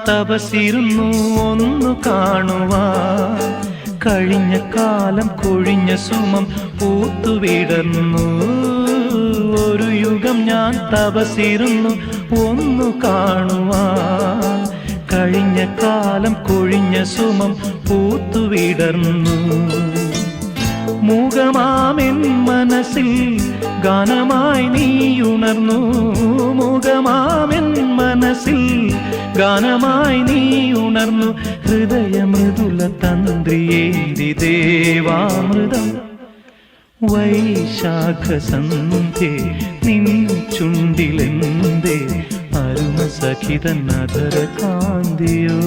തപസിരുന്നു ഒന്നു കാണുവാൻ. കഴിഞ്ഞ കാലം കൊഴിഞ്ഞ സുമം പൂത്തുവിടർന്നു. ഒരു യുഗം ഞാൻ തപസിരുന്നു ഒന്നു കാണുവാൻ. കഴിഞ്ഞ കാലം കൊഴിഞ്ഞ സുമം പൂത്തുവിടർന്നു. മൂകമാമെൻ മനസ്സിൽ ഗാനമായി നീ ഉണർന്നു. മൂകമാമെൻ മനസ്സിൽ ഗാനമായി നീ ഉണർന്നു. ഹൃദയമൃദുല തന്ത്രിയേന്തി ദേവാമൃതം. വൈശാഖസന്ധ്യേ നിൻ ചുണ്ടിലെന്തേ അരുണസഖിതൻ അധര കാന്തിയോ.